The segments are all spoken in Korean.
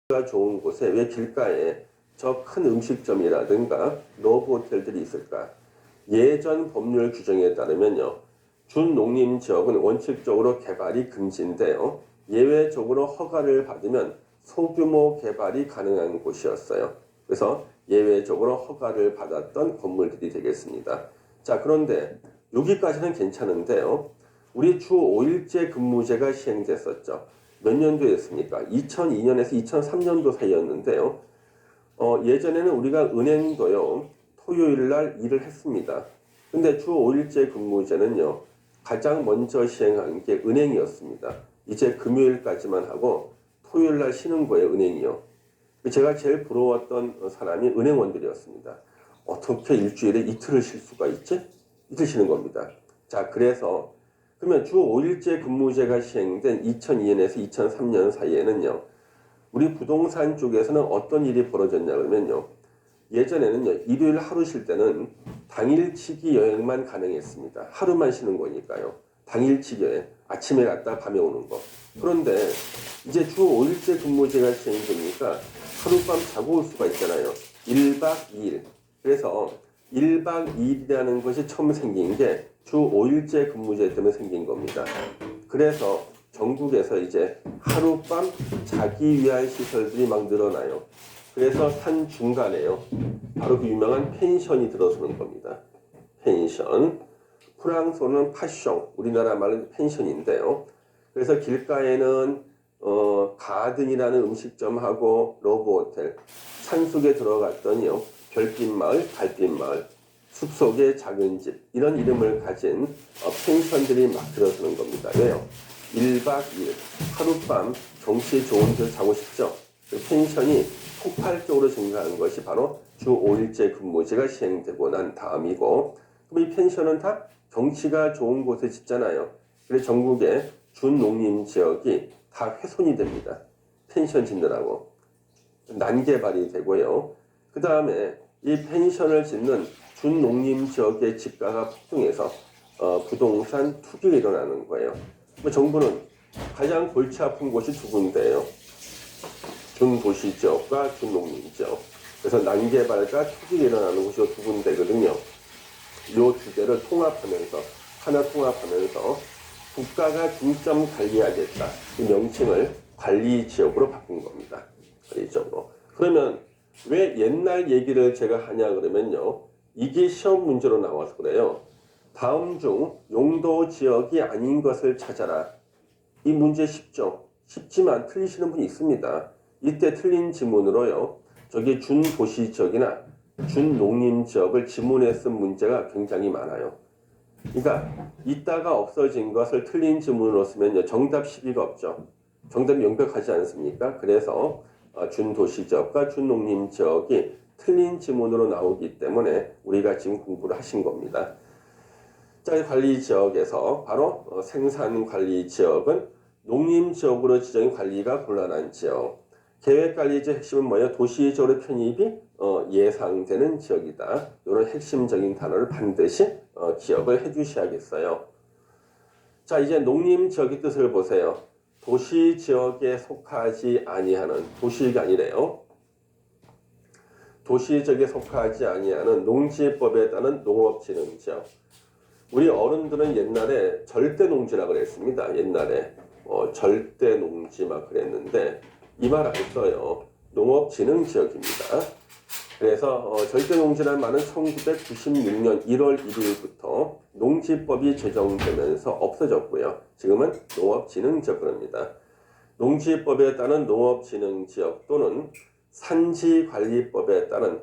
가 좋은 곳에 왜 길가에 저 큰 음식점이라든가 러브 호텔들이 있을까? 예전 법률 규정에 따르면요. 준농림지역은 원칙적으로 개발이 금지인데요. 예외적으로 허가를 받으면 소규모 개발이 가능한 곳이었어요. 그래서 예외적으로 허가를 받았던 건물들이 되겠습니다. 자, 그런데 여기까지는 괜찮은데요. 우리 주 5일제 근무제가 시행됐었죠. 몇 년도였습니까? 2002년에서 2003년도 사이였는데요. 예전에는 우리가 은행도요, 토요일 날 일을 했습니다. 근데 주 5일제 근무제는요, 가장 먼저 시행한 게 은행이었습니다. 이제 금요일까지만 하고 토요일 날 쉬는 거예요, 은행이요. 제가 제일 부러웠던 사람이 은행원들이었습니다. 어떻게 일주일에 이틀을 쉴 수가 있지? 이틀 쉬는 겁니다. 자, 그래서 그러면 주 5일제 근무제가 시행된 2002년에서 2003년 사이에는요. 우리 부동산 쪽에서는 어떤 일이 벌어졌냐 그러면요. 예전에는요. 일요일 하루 쉴 때는 당일치기 여행만 가능했습니다. 하루만 쉬는 거니까요. 당일치기 여행. 아침에 갔다 밤에 오는 거. 그런데 이제 주 5일제 근무제가 시행되니까 하룻밤 자고 올 수가 있잖아요. 1박 2일. 그래서 1박 2일이라는 것이 처음 생긴 게 주 5일제 근무제 때문에 생긴 겁니다. 그래서 전국에서 이제 하룻밤 자기 위한 시설들이 막 늘어나요. 그래서 산 중간에요. 바로 그 유명한 펜션이 들어서는 겁니다. 펜션. 프랑스어는 파숑, 우리나라 말은 펜션인데요. 그래서 길가에는 가든이라는 음식점하고 러브호텔, 산속에 들어갔더니요. 별빛마을, 달빛마을, 숲속의 작은 집 이런 이름을 가진 펜션들이 막 들어서는 겁니다. 왜요? 1박 2일 하룻밤 경치 좋은 데서 자고 싶죠? 그 펜션이 폭발적으로 증가한 것이 바로 주 5일제 근무제가 시행되고 난 다음이고 그럼 이 펜션은 다 경치가 좋은 곳에 짓잖아요. 그래서 전국의 준농림지역이 다 훼손이 됩니다. 펜션 짓느라고. 난개발이 되고요. 그 다음에 이 펜션을 짓는 준농림지역의 집가가 폭등해서 부동산 투기가 일어나는 거예요. 정부는 가장 골치 아픈 곳이 두 군데예요. 준도시지역과 준농림지역. 그래서 난개발과 투기가 일어나는 곳이 두 군데거든요. 이 두 개를 통합하면서 하나 통합하면서 국가가 중점 관리하겠다. 이 명칭을 관리지역으로 바꾼 겁니다. 관리지역으로. 그러면 왜 옛날 얘기를 제가 하냐 그러면요. 이게 시험 문제로 나와서 그래요. 다음 중 용도 지역이 아닌 것을 찾아라. 이 문제 쉽죠? 쉽지만 틀리시는 분이 있습니다. 이때 틀린 지문으로요. 저기 준도시 지역이나 준농림 지역을 지문에 쓴 문제가 굉장히 많아요. 그러니까 있다가 없어진 것을 틀린 지문으로 쓰면요. 정답 시비가 없죠. 정답이 명백하지 않습니까? 그래서 준도시 지역과 준농림 지역이 틀린 지문으로 나오기 때문에 우리가 지금 공부를 하신 겁니다. 자, 관리 지역에서 바로 생산 관리 지역은 농림 지역으로 지정인 관리가 곤란한 지역. 계획 관리지의 핵심은 뭐예요? 도시적으로 편입이 예상되는 지역이다. 이런 핵심적인 단어를 반드시 기억을 해주셔야겠어요. 자, 이제 농림 지역의 뜻을 보세요. 도시 지역에 속하지 아니하는 도시가 아니래요. 도시 지역에 속하지 아니하는 농지법에 따른 농업진흥지역. 우리 어른들은 옛날에 절대농지라고 그랬습니다. 옛날에 절대농지 막 그랬는데 이 말 안 써요. 농업진흥지역입니다. 그래서 절대농지라는 말은 1996년 1월 1일부터 농지법이 제정되면서 없어졌고요. 지금은 농업진흥지역입니다. 농지법에 따른 농업진흥지역 또는 산지관리법에 따른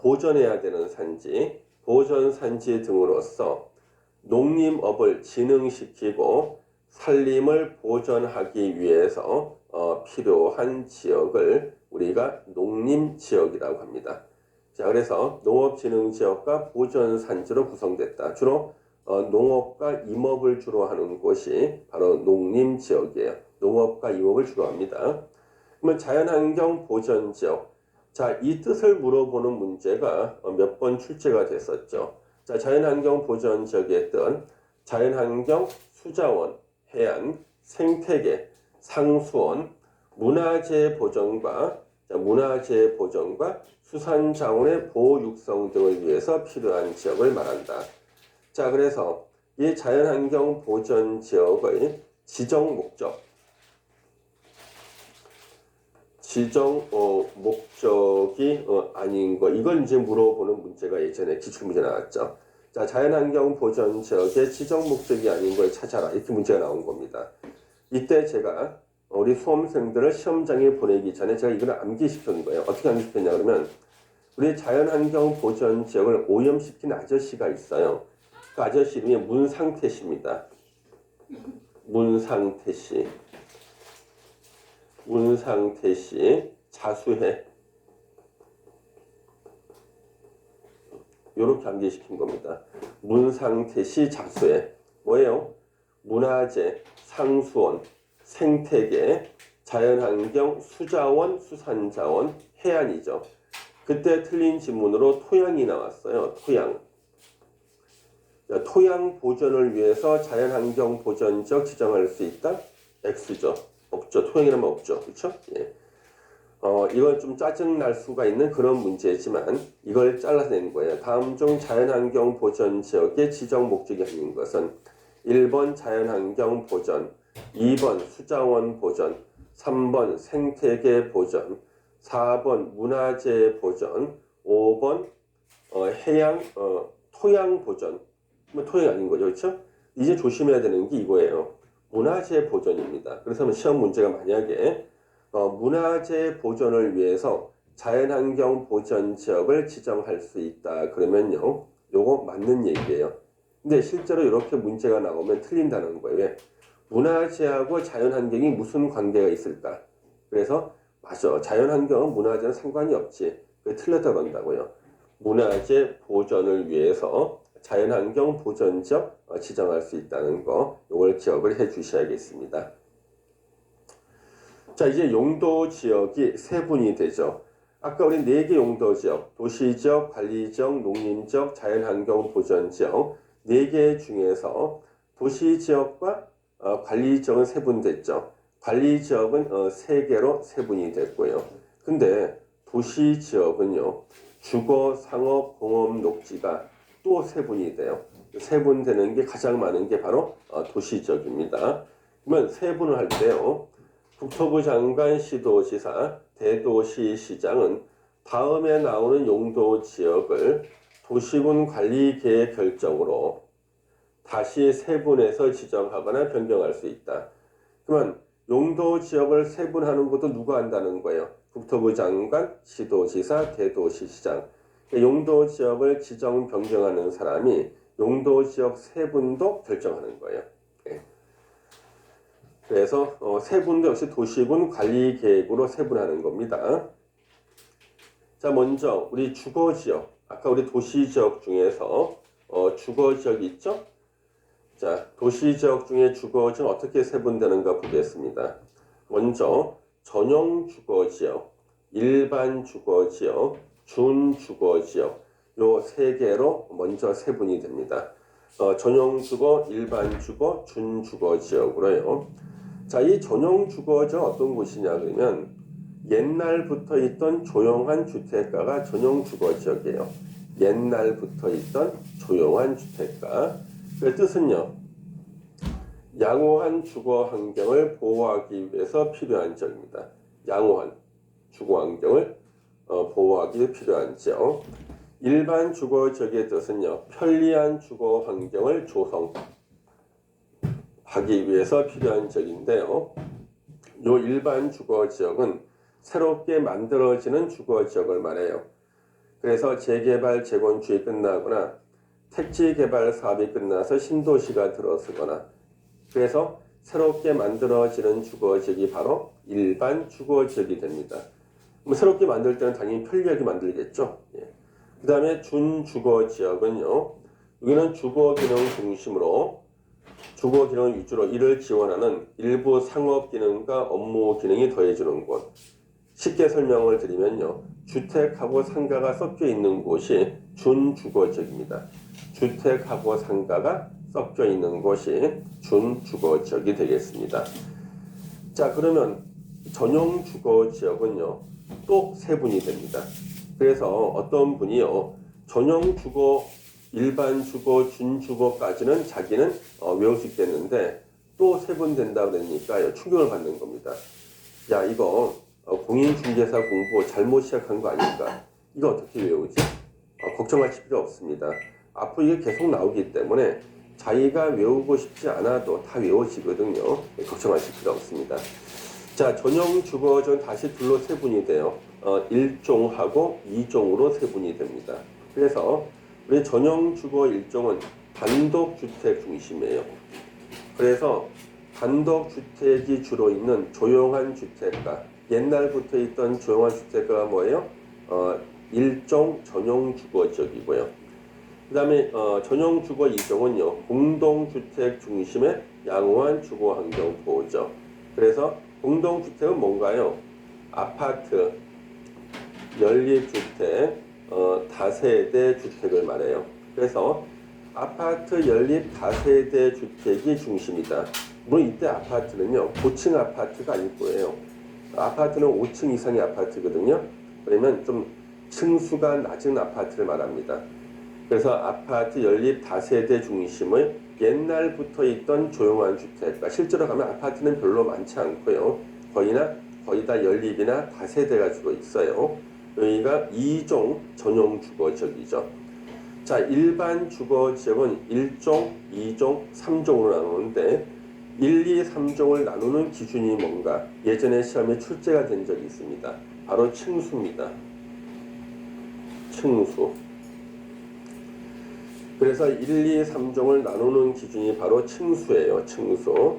보전해야 되는 산지, 보전산지 등으로서 농림업을 진흥시키고 산림을 보전하기 위해서 필요한 지역을 우리가 농림지역이라고 합니다. 자, 그래서 농업진흥지역과 보전산지로 구성됐다. 주로 농업과 임업을 주로 하는 곳이 바로 농림지역이에요. 농업과 임업을 주로 합니다. 그러면 자연환경 보전지역. 자, 이 뜻을 물어보는 문제가 몇 번 출제가 됐었죠. 자, 자연환경 보전지역의 뜻, 자연환경, 수자원, 해안, 생태계, 상수원, 문화재 보전과 수산 자원의 보호 육성 등을 위해서 필요한 지역을 말한다. 자, 그래서 이 자연환경 보전 지역의 지정 목적이 아닌 거, 이걸 이제 물어보는 문제가 예전에 기출문제 나왔죠. 자, 자연환경 보전 지역의 지정 목적이 아닌 걸 찾아라, 이렇게 문제가 나온 겁니다. 이때 제가 우리 수험생들을 시험장에 보내기 전에 제가 이걸 암기시킨 거예요. 어떻게 암기시켰냐 그러면, 우리 자연환경 보전 지역을 오염시킨 아저씨가 있어요. 그 아저씨 이름이 문상태 씨입니다. 문상태 씨 자수해. 요렇게 암기시킨 겁니다. 문상태 씨 자수해. 뭐예요? 문화재, 상수원, 생태계, 자연환경, 수자원, 수산자원, 해안이죠. 그때 틀린 지문으로 토양이 나왔어요. 토양 보전을 위해서 자연환경 보전지역 지정할 수 있다? X죠. 없죠. 토양이라면 없죠. 그렇죠? 예. 이건 좀 짜증 날 수가 있는 그런 문제지만 이걸 잘라낸 거예요. 다음 중 자연환경 보전 지역의 지정 목적이 아닌 것은 1번 자연환경 보전, 2번 수자원 보전, 3번 생태계 보전, 4번 문화재 보전, 5번 토양 보전. 토양이 아닌 거죠. 그렇죠? 이제 조심해야 되는 게 이거예요. 문화재 보전입니다. 그래서 시험 문제가 만약에 문화재 보전을 위해서 자연환경 보전 지역을 지정할 수 있다 그러면요, 요거 맞는 얘기예요. 근데 실제로 이렇게 문제가 나오면 틀린다는 거예요. 왜? 문화재하고 자연환경이 무슨 관계가 있을까? 그래서 맞아, 자연환경은 문화재는 상관이 없지. 그게 틀렸다 그런다고요. 문화재 보전을 위해서 자연환경 보전지역 지정할 수 있다는 거, 이걸 기억을 해 주셔야겠습니다. 자, 이제 용도지역이 세분이 되죠. 아까 우리 4개 용도지역, 도시지역, 관리지역, 농림지역, 자연환경 보전지역 4개 중에서 도시지역과 관리지역은 세분됐죠. 관리지역은 3개로 세분이 됐고요. 근데 도시지역은요, 주거, 상업, 공업, 녹지가 또 세분이 돼요. 세분되는 게 가장 많은 게 바로 도시지역입니다. 그러면 세분을 할 때요, 국토부 장관, 시도지사, 대도시시장은 다음에 나오는 용도지역을 도시군 관리계획 결정으로 다시 세분해서 지정하거나 변경할 수 있다. 그러면 용도지역을 세분하는 것도 누가 한다는 거예요? 국토부 장관, 시도지사, 대도시시장. 용도지역을 지정 변경하는 사람이 용도지역 세분도 결정하는 거예요. 그래서 세분도 역시 도시군 관리계획으로 세분하는 겁니다. 자, 먼저 우리 주거지역, 아까 우리 도시지역 중에서 주거지역이 있죠? 자, 도시지역 중에 주거지역 어떻게 세분되는가 보겠습니다. 먼저 전용 주거지역, 일반 주거지역, 준주거지역, 요 3개로 먼저 세분이 됩니다. 전용 주거, 일반 주거, 준주거 지역으로요. 자, 이 전용 주거 지역 어떤 곳이냐 그러면 옛날부터 있던 조용한 주택가가 전용 주거 지역이에요. 옛날부터 있던 조용한 주택가. 그 뜻은요, 양호한 주거 환경을 보호하기 위해서 필요한 지역입니다. 양호한 주거 환경을 보호하기 위해 필요한 지역. 일반 주거 지역의 뜻은요, 편리한 주거 환경을 조성하기 위해서 필요한 지역인데요. 요 일반 주거 지역은 새롭게 만들어지는 주거 지역을 말해요. 그래서 재개발, 재건축이 끝나거나 택지 개발 사업이 끝나서 신도시가 들어서거나, 그래서 새롭게 만들어지는 주거 지역이 바로 일반 주거 지역이 됩니다. 새롭게 만들 때는 당연히 편리하게 만들겠죠. 그 다음에 준주거 지역은요, 여기는 주거 기능 중심으로 주거 기능 위주로 이를 지원하는 일부 상업 기능과 업무 기능이 더해지는 곳. 쉽게 설명을 드리면요, 주택하고 상가가 섞여 있는 곳이 준주거 지역입니다. 주택하고 상가가 섞여 있는 곳이 준주거 지역이 되겠습니다. 자, 그러면 전용 주거 지역은요 또 세분이 됩니다. 그래서 어떤 분이요 전용 주거, 일반 주거, 준주거까지는 자기는 외울 수 있겠는데 또 세분된다 그러니까 충격을 받는 겁니다. 야 이거 공인중개사 공부 잘못 시작한 거 아닌가? 이거 어떻게 외우지? 걱정하실 필요 없습니다. 앞으로 이게 계속 나오기 때문에 자기가 외우고 싶지 않아도 다 외워지거든요. 걱정하실 필요 없습니다. 자, 전용 주거지는 다시 둘로 세분이 돼요. 1종하고 2종으로 세분이 됩니다. 그래서 우리 전용 주거 1종은 단독주택 중심이에요. 그래서 단독주택이 주로 있는 조용한 주택가, 옛날부터 있던 조용한 주택가가 뭐예요? 1종 전용 주거 지역이고요. 그 다음에 전용 주거 2종은요 공동주택 중심의 양호한 주거 환경 보호죠. 그래서 공동주택은 뭔가요? 아파트, 연립주택, 다세대 주택을 말해요. 그래서 아파트 연립 다세대 주택이 중심이다. 물론 이때 아파트는요 고층 아파트가 아닐 거예요. 아파트는 5층 이상의 아파트거든요. 그러면 좀 층수가 낮은 아파트를 말합니다. 그래서 아파트 연립 다세대 중심의 옛날부터 있던 조용한 주택가, 실제로 가면 아파트는 별로 많지 않고요. 거의 다 연립이나 다세대가 주로 있어요. 여기가 2종 전용 주거지역이죠. 자, 일반 주거지역은 1종, 2종, 3종으로 나누는데 1, 2, 3종을 나누는 기준이 뭔가 예전에 시험에 출제가 된 적이 있습니다. 바로 층수입니다. 층수. 그래서 1, 2, 3종을 나누는 기준이 바로 층수예요. 층수.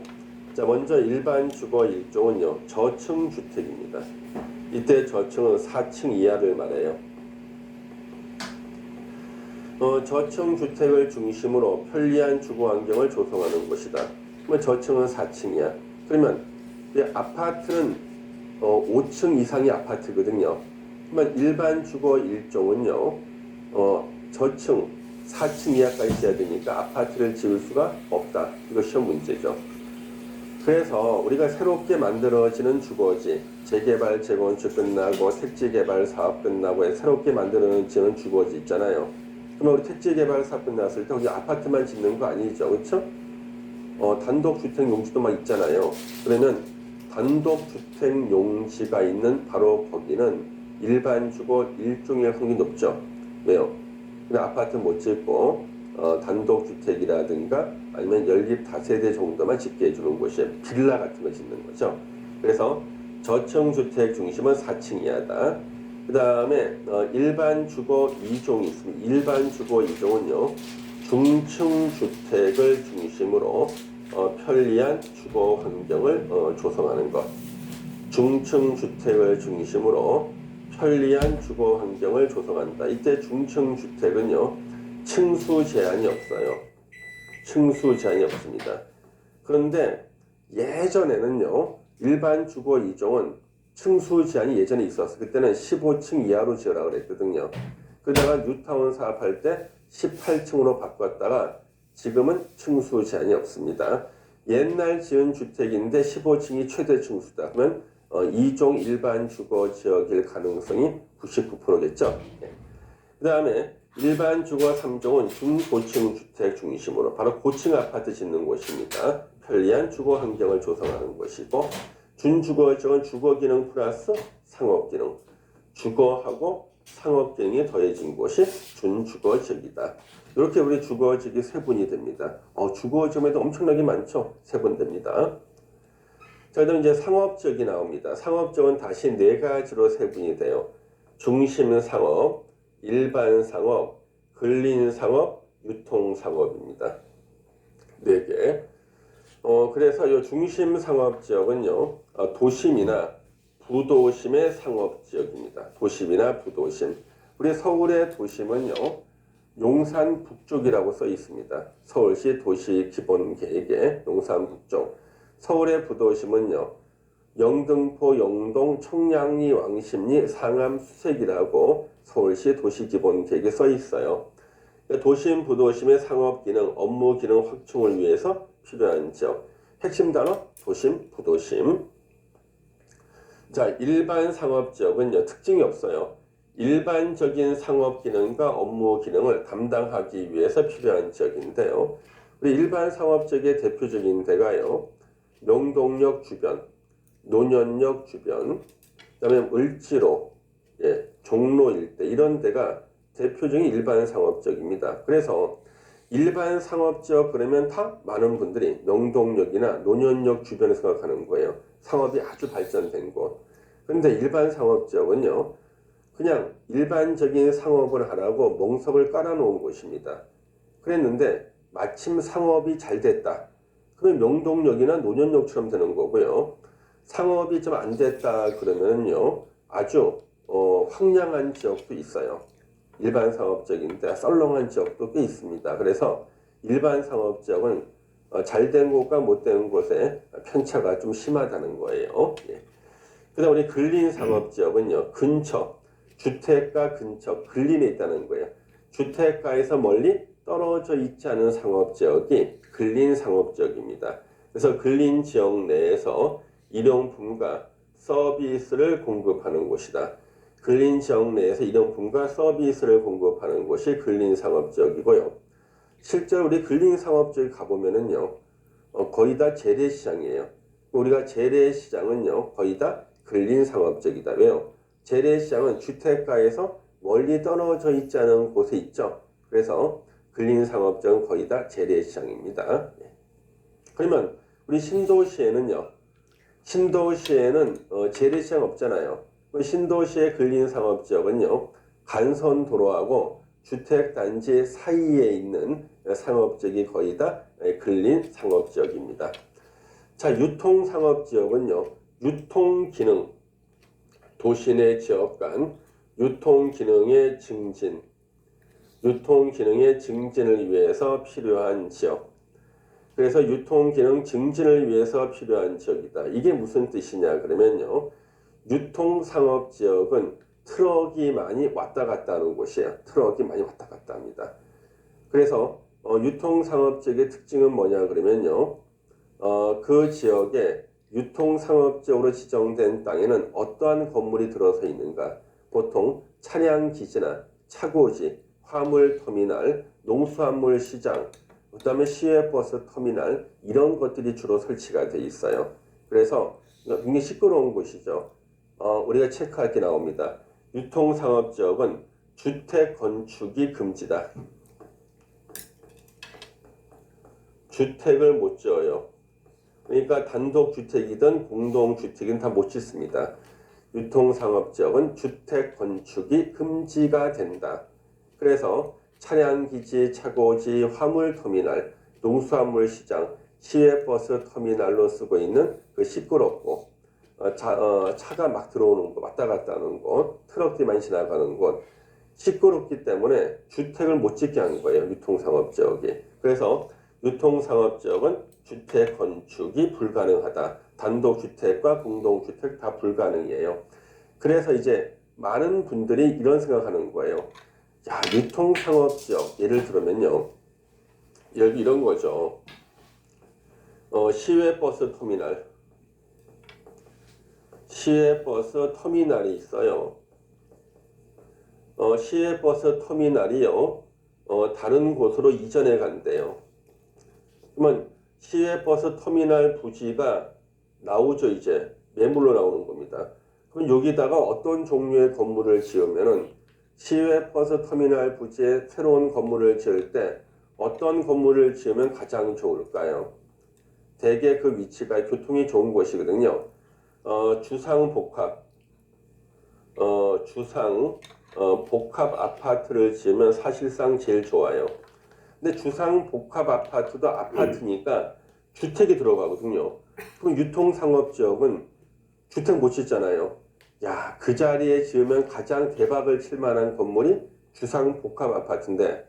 자, 먼저 일반 주거 1종은요. 저층 주택입니다. 이때 저층은 4층 이하를 말해요. 저층 주택을 중심으로 편리한 주거 환경을 조성하는 곳이다. 그러면 저층은 4층이야. 그러면 아파트는 5층 이상의 아파트거든요. 그러면 일반 주거 1종은요. 저층 4층 이하까지 지어야 되니까 아파트를 지을 수가 없다. 이거 시험 문제죠. 그래서 우리가 새롭게 만들어지는 주거지, 재개발, 재건축 끝나고 택지개발 사업 끝나고 새롭게 만들어지는 주거지 있잖아요. 그러면 우리 택지개발 사업 끝났을 때 거기 아파트만 짓는 거 아니죠, 그렇죠? 단독주택 용지도 막 있잖아요. 그러면 단독주택 용지가 있는 바로 거기는 일반 주거 1종일 확률이 높죠. 왜요? 그냥 아파트 못 짓고 단독주택이라든가 아니면 연립 다세대 정도만 짓게 해주는 곳이 빌라 같은 거 짓는 거죠. 그래서 저층주택 중심은 4층 이하다. 그 다음에 일반 주거 2종이 있습니다. 일반 주거 2종은요. 중층주택을 중심으로 편리한 주거 환경을 조성하는 것. 중층주택을 중심으로 편리한 주거 환경을 조성한다. 이때 중층주택은요. 층수 제한이 없어요. 층수 제한이 없습니다. 그런데 예전에는요. 일반 주거 2종은 층수 제한이 예전에 있었어요. 그때는 15층 이하로 지으라고 그랬거든요. 그러다가 뉴타운 사업할 때 18층으로 바꿨다가 지금은 층수 제한이 없습니다. 옛날 지은 주택인데 15층이 최대 층수다. 그러면 2종 일반 주거 지역일 가능성이 99%겠죠. 그 다음에 일반 주거 3종은 중고층 주택 중심으로 바로 고층 아파트 짓는 곳입니다. 편리한 주거 환경을 조성하는 것이고, 준주거 지역은 주거 기능 플러스 상업 기능, 주거하고 상업 기능이 더해진 곳이 준주거 지역이다. 이렇게 우리 주거 지역이 세분이 됩니다. 주거 지역에도 엄청나게 많죠. 세분됩니다. 자, 그다음 이제 상업 지역이 나옵니다. 상업 지역은 다시 네 가지로 세분이 돼요. 중심 상업, 일반 상업, 근린 상업, 유통 상업입니다. 네 개. 그래서 이 중심 상업 지역은요, 도심이나 부도심의 상업 지역입니다. 도심이나 부도심. 우리 서울의 도심은요, 용산 북쪽이라고 써 있습니다. 서울시 도시 기본 계획에 용산 북쪽. 서울의 부도심은요, 영등포, 영동, 청량리, 왕십리, 상암, 수색이라고 서울시 도시 기본 계획에 써 있어요. 도심, 부도심의 상업 기능, 업무 기능 확충을 위해서 필요한 지역. 핵심 단어 도심, 부도심. 자, 일반 상업지역은요, 특징이 없어요. 일반적인 상업 기능과 업무 기능을 담당하기 위해서 필요한 지역인데요. 우리 일반 상업지역의 대표적인 데가요, 명동역 주변, 논현역 주변, 그다음에 을지로, 종로 일대 이런 데가 대표적인 일반 상업지역입니다. 그래서 일반 상업지역 그러면 다 많은 분들이 명동역이나 논현역 주변을 생각하는 거예요. 상업이 아주 발전된 곳. 그런데 일반 상업지역은요, 그냥 일반적인 상업을 하라고 멍석을 깔아놓은 곳입니다. 그랬는데 마침 상업이 잘 됐다. 그러면 명동역이나 논현역처럼 되는 거고요. 상업이 좀 안 됐다 그러면요, 아주 황량한 지역도 있어요. 일반 상업지역인데 썰렁한 지역도 꽤 있습니다. 그래서 일반 상업지역은 잘된 곳과 못된 곳의 편차가 좀 심하다는 거예요. 그 다음 우리 근린 상업지역은요, 근처, 주택가 근처, 근린에 있다는 거예요. 주택가에서 멀리 떨어져 있지 않은 상업지역이 근린 상업지역입니다. 그래서 근린 지역 내에서 일용품과 서비스를 공급하는 곳이다. 근린 지역 내에서 일용품과 서비스를 공급하는 곳이 근린 상업지역이고요. 실제로 우리 근린 상업지역에 가보면은요, 거의 다 재래시장이에요. 우리가 재래시장은요, 거의 다 근린 상업지역이다. 왜요? 재래시장은 주택가에서 멀리 떨어져 있지 않은 곳에 있죠. 그래서 근린 상업지역은 거의 다 재래시장입니다. 그러면 우리 신도시에는요, 신도시에는 재래시장 없잖아요. 신도시의 근린 상업지역은요, 간선도로하고 주택단지 사이에 있는 상업지역이 거의 다 근린 상업지역입니다. 자, 유통상업지역은요, 유통기능, 도시 내 지역 간 유통기능의 증진, 유통기능의 증진을 위해서 필요한 지역. 그래서 유통기능 증진을 위해서 필요한 지역이다. 이게 무슨 뜻이냐 그러면요, 유통상업지역은 트럭이 많이 왔다 갔다 하는 곳이에요. 트럭이 많이 왔다 갔다 합니다. 그래서 유통상업지역의 특징은 뭐냐 그러면요, 그 지역에 유통상업지역으로 지정된 땅에는 어떠한 건물이 들어서 있는가? 보통 차량기지나 차고지, 화물터미널, 농수산물 시장, 그 다음에 시외버스 터미널 이런 것들이 주로 설치가 돼 있어요. 그래서 굉장히 시끄러운 곳이죠. 우리가 체크할 게 나옵니다. 유통상업지역은 주택 건축이 금지다. 주택을 못 지어요. 그러니까 단독주택이든 공동주택이든 다 못 짓습니다. 유통상업지역은 주택 건축이 금지가 된다. 그래서 차량기지, 차고지, 화물터미널, 농수산물 시장, 시외버스 터미널로 쓰고 있는 그 시끄럽고 차가 막 들어오는 곳, 왔다 갔다 하는 곳, 트럭들이 많이 지나가는 곳, 시끄럽기 때문에 주택을 못 짓게 하는 거예요. 유통상업지역이. 그래서 유통상업지역은 주택 건축이 불가능하다. 단독주택과 공동주택 다 불가능이에요. 그래서 이제 많은 분들이 이런 생각하는 거예요. 야, 유통상업지역 예를 들면요, 여기 이런 거죠. 시외버스 터미널, 시외버스 터미널이 있어요. 시외버스 터미널이요, 다른 곳으로 이전해 간대요. 그러면 시외버스 터미널 부지가 나오죠. 이제 매물로 나오는 겁니다. 그럼 여기다가 어떤 종류의 건물을 지으면은 시외버스 터미널 부지에 새로운 건물을 지을 때 어떤 건물을 지으면 가장 좋을까요? 대개 그 위치가 교통이 좋은 곳이거든요. 주상복합, 복합 아파트를 지으면 사실상 제일 좋아요. 근데 주상복합 아파트도 아파트니까 주택이 들어가거든요. 그럼 유통상업지역은 주택 못 짓잖아요. 야, 그 자리에 지으면 가장 대박을 칠 만한 건물이 주상복합 아파트인데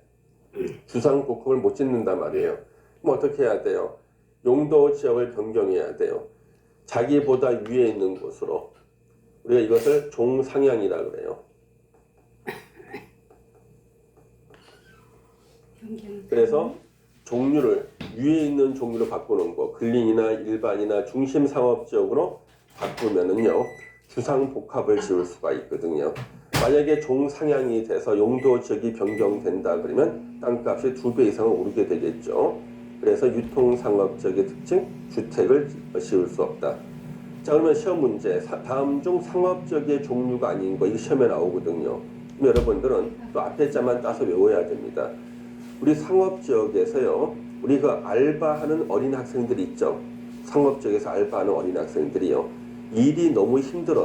주상복합을 못 짓는단 말이에요. 그럼 어떻게 해야 돼요? 용도 지역을 변경해야 돼요. 자기보다 위에 있는 곳으로. 우리가 이것을 종상향이라 그래요. 그래서 종류를 위에 있는 종류로 바꾸는 거, 근린이나 일반이나 중심 상업지역으로 바꾸면은요, 주상복합을 지을 수가 있거든요. 만약에 종상향이 돼서 용도 지역이 변경된다 그러면 땅값이 2배 이상은 오르게 되겠죠. 그래서 유통상업지역의 특징, 주택을 지을 수 없다. 자, 그러면 시험 문제, 다음 중 상업지역의 종류가 아닌 거, 이거 시험에 나오거든요. 그럼 여러분들은 또 앞에 자만 따서 외워야 됩니다. 우리 상업지역에서요, 우리 그 알바하는 어린 학생들이 있죠. 상업지역에서 알바하는 어린 학생들이요. 일이 너무 힘들어.